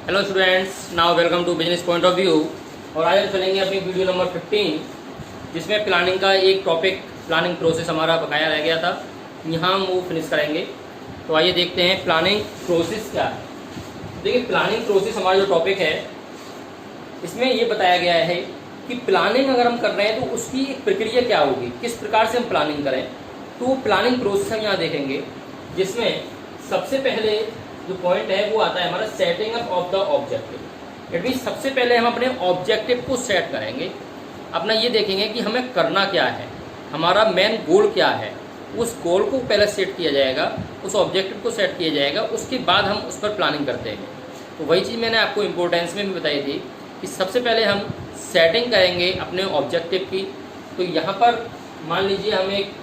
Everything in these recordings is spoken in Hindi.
Hello students, now welcome to business point of view. और आज हम चलेंगे अपनी वीडियो नंबर 15, जिसमें प्लानिंग का एक टॉपिक, प्लानिंग प्रोसेस हमारा बकाया रह गया था। यहाँ हम वो फिनिश करेंगे। तो आइए देखते हैं प्लानिंग प्रोसेस क्या है। देखिए, प्लानिंग प्रोसेस हमारा जो टॉपिक है, इसमें ये बताया गया है कि प्लानिंग अगर हम कर रहे हैं तो उसकी एक प्रक्रिया क्या होगी, किस प्रकार से हम प्लानिंग करें। तो वो प्लानिंग प्रोसेस हम यहाँ देखेंगे, जिसमें सबसे पहले जो पॉइंट है वो आता है हमारा setting up of the objective. It means सबसे पहले हम अपने ऑब्जेक्टिव को सेट करेंगे। अपना ये देखेंगे कि हमें करना क्या है, हमारा मेन गोल क्या है। उस गोल को पहले सेट किया जाएगा, उस ऑब्जेक्टिव को सेट किया जाएगा, उसके बाद हम उस पर प्लानिंग करते हैं। तो वही चीज़ मैंने आपको इम्पोर्टेंस में भी बताई थी कि सबसे पहले हम सेटिंग करेंगे अपने ऑब्जेक्टिव की। तो यहाँ पर मान लीजिए हम एक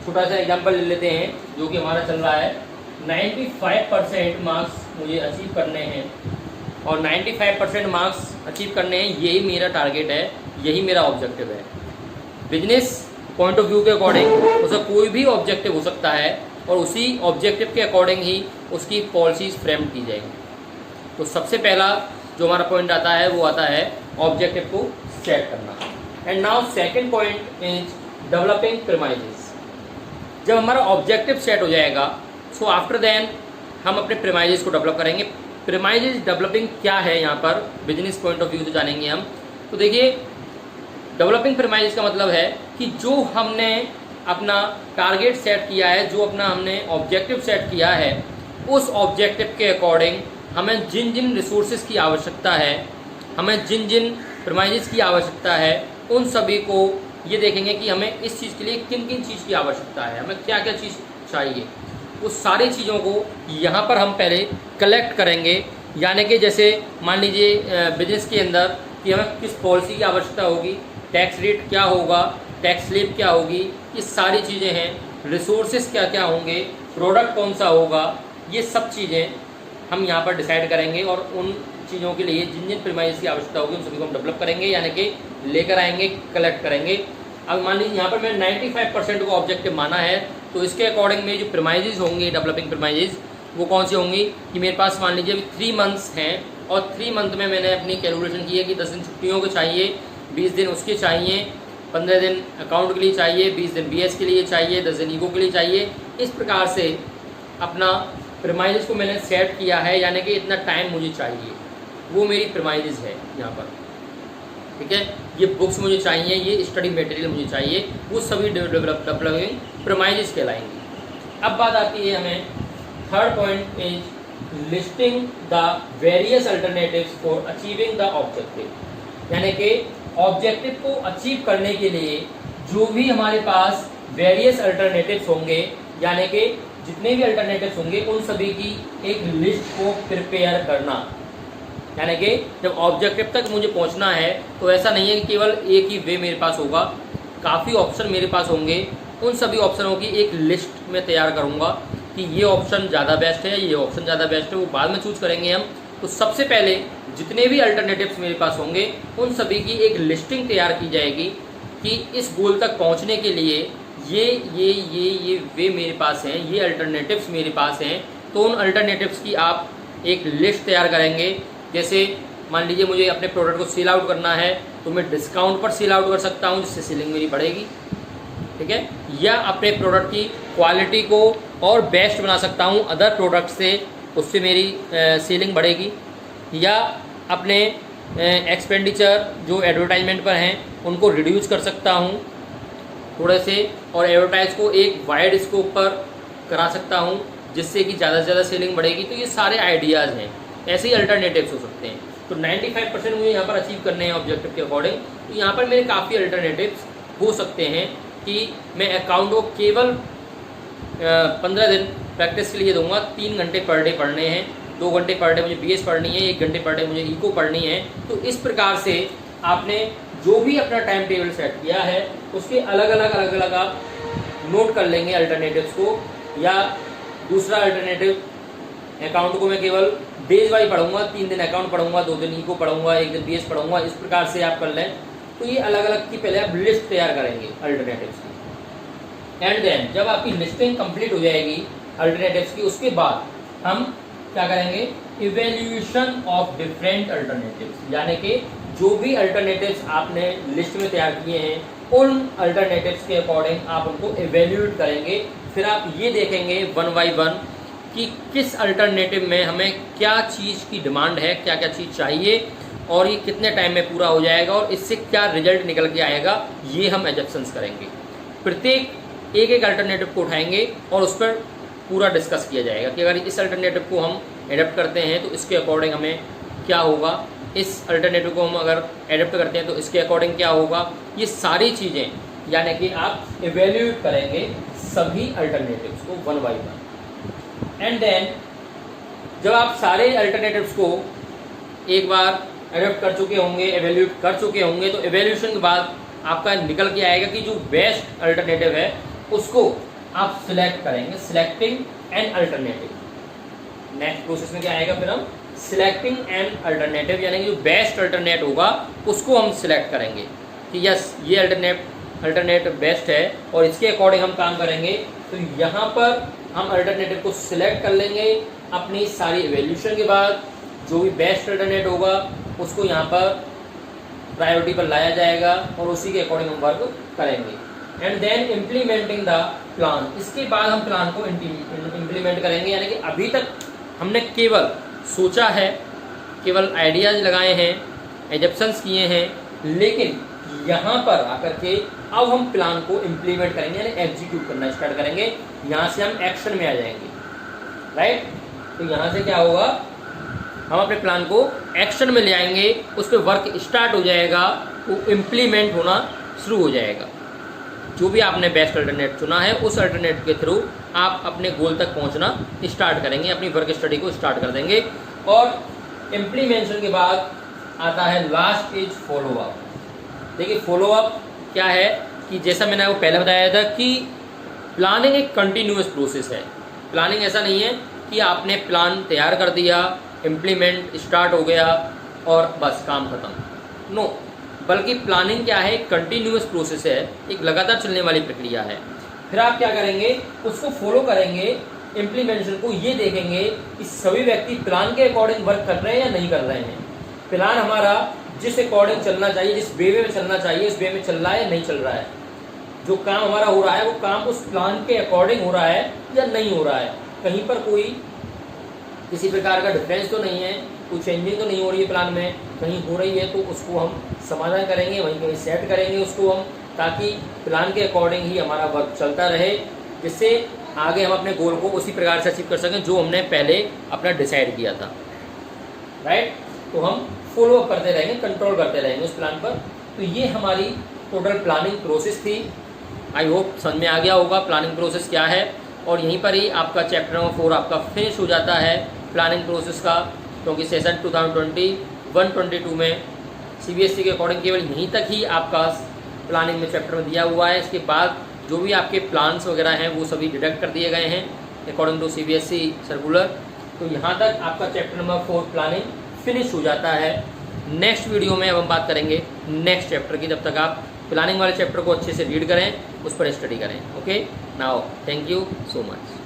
छोटा सा एग्जाम्पल ले लेते हैं, जो कि हमारा चल रहा है 95% मार्क्स मुझे अचीव करने हैं, और 95% मार्क्स अचीव करने हैं, यही मेरा टारगेट है, यही मेरा ऑब्जेक्टिव है। बिजनेस पॉइंट ऑफ व्यू के अकॉर्डिंग उसका कोई भी ऑब्जेक्टिव हो सकता है, और उसी ऑब्जेक्टिव के अकॉर्डिंग ही उसकी पॉलिसीज फ्रेम की जाएगी। तो सबसे पहला जो हमारा पॉइंट आता है वो आता है ऑब्जेक्टिव को सेट करना। And now second point is developing premises. जब हमारा ऑब्जेक्टिव सेट हो जाएगा, सो आफ्टर देन हम अपने प्रीमाइसेस को डेवलप करेंगे। प्रीमाइसेस डेवलपिंग क्या है, यहाँ पर बिजनेस पॉइंट ऑफ व्यू से जानेंगे हम। तो देखिए, डेवलपिंग प्रीमाइसेस का मतलब है कि जो हमने अपना टारगेट सेट किया है, जो अपना हमने ऑब्जेक्टिव सेट किया है, उस ऑब्जेक्टिव के अकॉर्डिंग हमें जिन जिन रिसोर्सेज की आवश्यकता है, हमें जिन जिन प्रीमाइसेस की आवश्यकता है, उन सभी को ये देखेंगे कि हमें इस चीज़ के लिए किन किन चीज़ की आवश्यकता है, हमें क्या क्या चीज़ चाहिए। उस सारी चीज़ों को यहाँ पर हम पहले कलेक्ट करेंगे। यानी कि जैसे मान लीजिए बिजनेस के अंदर कि हमें किस पॉलिसी की आवश्यकता होगी, टैक्स रेट क्या होगा, टैक्स स्लैब क्या होगी, ये सारी चीज़ें हैं। रिसोर्सेज क्या क्या होंगे, प्रोडक्ट कौन सा होगा, ये सब चीज़ें हम यहाँ पर डिसाइड करेंगे। और उन चीज़ों के लिए जिन जिन प्रीमाइसेस की आवश्यकता होगी उन सभी को हम डेवलप करेंगे, यानी कि लेकर आएंगे, कलेक्ट करेंगे। अब मान लीजिए यहाँ पर मैं 95% को ऑब्जेक्टिव माना है, तो इसके अकॉर्डिंग में जो प्रीमाइसेस होंगे, डेवलपिंग प्रीमाइसेस, वो कौन सी होंगी कि मेरे पास मान लीजिए अभी 3 मंथ्स हैं, और 3 मंथ में मैंने अपनी कैलकुलेशन की है कि 10 दिन छुट्टियों के चाहिए, 20 दिन उसके चाहिए, 15 दिन अकाउंट के लिए चाहिए, 20 दिन BS के लिए चाहिए, 10 दिन ईको के लिए चाहिए। इस प्रकार से अपना प्रीमाइसेस को मैंने सेट किया है, यानी कि इतना टाइम मुझे चाहिए, वो मेरी प्रीमाइसेस है यहाँ पर। ठीक है, ये बुक्स मुझे चाहिए, ये स्टडी मटेरियल मुझे चाहिए, वो सभी डेवलपिंग प्रीमाइसेस कहलाएंगी। अब बात आती है हमें third point is listing the various alternatives for achieving the objective. यानी कि ऑब्जेक्टिव को अचीव करने के लिए जो भी हमारे पास वेरियस अल्टरनेटिव्स होंगे, यानी कि जितने भी अल्टरनेटिव्स होंगे, उन सभी की एक लिस्ट को प्रिपेयर करना। यानी कि जब ऑब्जेक्टिव तक मुझे पहुंचना है, तो ऐसा नहीं है कि केवल एक ही वे मेरे पास होगा, काफ़ी ऑप्शन मेरे पास होंगे। उन सभी ऑप्शनों की एक लिस्ट में तैयार करूंगा कि ये ऑप्शन ज़्यादा बेस्ट है, ये ऑप्शन ज़्यादा बेस्ट है, वो बाद में चूज करेंगे हम। तो सबसे पहले जितने भी अल्टरनेटिव्स मेरे पास होंगे, उन सभी की एक लिस्टिंग तैयार की जाएगी कि इस गोल तक पहुँचने के लिए ये वे मेरे पास हैं, ये अल्टरनेटिव्स मेरे पास हैं। तो उन अल्टरनेटिव्स की आप एक लिस्ट तैयार करेंगे। जैसे मान लीजिए मुझे अपने प्रोडक्ट को सेल आउट करना है, तो मैं डिस्काउंट पर सेल आउट कर सकता हूँ, जिससे सेलिंग मेरी बढ़ेगी। ठीक है, या अपने प्रोडक्ट की क्वालिटी को और बेस्ट बना सकता हूँ अदर प्रोडक्ट से, उससे मेरी सेलिंग बढ़ेगी। या अपने एक्सपेंडिचर जो एडवर्टाइजमेंट पर हैं उनको रिड्यूस कर सकता हूँ थोड़े से, और एडवर्टाइज को एक वाइड स्कोप पर करा सकता हूँ, जिससे कि ज़्यादा से ज़्यादा सेलिंग बढ़ेगी। तो ये सारे आइडियाज़ हैं, ऐसे ही अल्टरनेटिव्स हो सकते हैं। तो 95% मुझे यहाँ पर अचीव करने हैं ऑब्जेक्टिव के अकॉर्डिंग। तो यहाँ पर मेरे काफ़ी अल्टरनेटिव्स हो सकते हैं कि मैं अकाउंट को केवल 15 दिन प्रैक्टिस के लिए दूंगा, 3 घंटे पर डे पढ़ने हैं, 2 घंटे पर डे मुझे BS पढ़नी है, 1 घंटे पर डे मुझे ईको पढ़नी है। तो इस प्रकार से आपने जो भी अपना टाइम टेबल सेट किया है, उसके अलग अलग आप नोट कर लेंगे अल्टरनेटिव्स को। या दूसरा अल्टरनेटिव, अकाउंट को मैं केवल डेज वाइज पढ़ूंगा, 3 दिन अकाउंट पढ़ूंगा, 2 दिन ईको पढ़ूंगा, 1 दिन BS पढ़ूंगा, इस प्रकार से आप कर लें। तो ये अलग अलग की पहले आप लिस्ट तैयार करेंगे अल्टरनेटिव्स की। एंड देन जब आपकी लिस्टिंग कंप्लीट हो जाएगी अल्टरनेटिव्स की, उसके बाद हम क्या करेंगे, इवेल्यूएशन ऑफ डिफरेंट अल्टरनेटिव्स, यानी कि जो भी अल्टरनेटिव्स आपने लिस्ट में तैयार किए हैं उन अल्टरनेटिव्स के अकॉर्डिंग आप उनको इवेल्यूएट करेंगे। फिर आप ये देखेंगे वन बाई वन कि किस अल्टरनेटिव में हमें क्या चीज़ की डिमांड है, क्या क्या चीज़ चाहिए और ये कितने टाइम में पूरा हो जाएगा और इससे क्या रिजल्ट निकल के आएगा, ये हम एजप्शंस करेंगे। प्रत्येक एक एक अल्टरनेटिव को उठाएंगे और उस पर पूरा डिस्कस किया जाएगा कि अगर इस अल्टरनेटिव को हम एडप्ट करते हैं तो इसके अकॉर्डिंग हमें क्या होगा, इस अल्टरनेटिव को हम अगर एडप्ट करते हैं तो इसके अकॉर्डिंग क्या होगा। ये सारी चीज़ें यानी कि आप इवेल्यूएट करेंगे सभी अल्टरनेटिव्स को one by one. And then जब आप सारे अल्टरनेटिव्स को एक बार एडप्ट कर चुके होंगे, एवेल्यूएट कर चुके होंगे, तो एवेल्यूएशन के बाद आपका निकल के आएगा कि जो बेस्ट अल्टरनेटिव है उसको आप सिलेक्ट करेंगे, selecting an alternative. Next process में क्या आएगा, फिर हम सिलेक्टिंग एन अल्टरनेटिव, यानी कि जो बेस्ट अल्टरनेट होगा उसको हम सिलेक्ट करेंगे कि यस ये अल्टरनेटिव बेस्ट है और इसके अकॉर्डिंग हम काम करेंगे। तो यहाँ पर हम अल्टरनेटिव को सिलेक्ट कर लेंगे। अपनी सारी इवेल्यूशन के बाद जो भी बेस्ट अल्टरनेट होगा उसको यहाँ पर प्रायोरिटी पर लाया जाएगा और उसी के अकॉर्डिंग हम वर्क करेंगे। And then implementing the plan, इसके बाद हम प्लान को इम्प्लीमेंट करेंगे। यानी कि अभी तक हमने केवल सोचा है, केवल आइडियाज लगाए हैं, एजप्शंस किए हैं, लेकिन यहाँ पर आकर के अब हम प्लान को इम्प्लीमेंट करेंगे, यानी एग्जीक्यूट करना स्टार्ट करेंगे। यहाँ से हम एक्शन में आ जाएंगे, राइट। तो यहाँ से क्या होगा, हम अपने प्लान को एक्शन में ले आएंगे, उस पर वर्क स्टार्ट हो जाएगा, वो इम्प्लीमेंट होना शुरू हो जाएगा। जो भी आपने बेस्ट अल्टरनेट चुना है उस अल्टरनेट के थ्रू आप अपने गोल तक पहुंचना स्टार्ट करेंगे, अपनी वर्क स्टडी को स्टार्ट कर देंगे। और इम्प्लीमेंटेशन के बाद आता है लास्ट स्टेज फॉलोअप। देखिए फॉलोअप क्या है कि जैसा मैंने आपको पहले बताया था कि प्लानिंग एक कंटिन्यूअस प्रोसेस है। प्लानिंग ऐसा नहीं है कि आपने प्लान तैयार कर दिया, इम्प्लीमेंट स्टार्ट हो गया और बस काम खत्म। नो, बल्कि प्लानिंग क्या है, एक कंटिन्यूअस प्रोसेस है, एक लगातार चलने वाली प्रक्रिया है। फिर आप क्या करेंगे, उसको फॉलो करेंगे, इम्प्लीमेंटेशन को ये देखेंगे कि सभी व्यक्ति प्लान के अकॉर्डिंग वर्क कर रहे हैं या नहीं कर रहे हैं। प्लान हमारा जिस अकॉर्डिंग चलना चाहिए, जिस वे में चलना चाहिए, उस वे में चल रहा है या नहीं चल रहा है। जो काम हमारा हो रहा है वो काम उस प्लान के अकॉर्डिंग हो रहा है या नहीं हो रहा है। कहीं पर कोई किसी प्रकार का डिफरेंस तो नहीं है, कोई चेंजिंग तो नहीं हो रही है प्लान में, कहीं हो रही है तो उसको हम समाधान करेंगे, वहीं कहीं सेट करेंगे उसको हम, ताकि प्लान के अकॉर्डिंग ही हमारा वर्क चलता रहे, जिससे आगे हम अपने गोल को उसी प्रकार से अचीव कर सकें जो हमने पहले अपना डिसाइड किया था, राइट। तो हम फॉलो अप करते रहेंगे, कंट्रोल करते रहेंगे उस प्लान पर। तो ये हमारी टोटल प्लानिंग प्रोसेस थी। आई होप समझ में आ गया होगा प्लानिंग प्रोसेस क्या है। और यहीं पर ही आपका चैप्टर नंबर 4 आपका फिनिश हो जाता है प्लानिंग प्रोसेस का, क्योंकि सेशन 2021-22 में CBSE के अकॉर्डिंग केवल यहीं तक ही आपका प्लानिंग में चैप्टर में दिया हुआ है। इसके बाद जो भी आपके प्लान्स वगैरह हैं वो सभी डिडक्ट कर दिए गए हैं अकॉर्डिंग टू CBSE सर्कुलर। तो यहाँ तक आपका चैप्टर नंबर 4 प्लानिंग फिनिश हो जाता है। नेक्स्ट वीडियो में अब हम बात करेंगे नेक्स्ट चैप्टर की। तब तक आप प्लानिंग वाले चैप्टर को अच्छे से रीड करें, उस पर स्टडी करें। Okay, now thank you so much.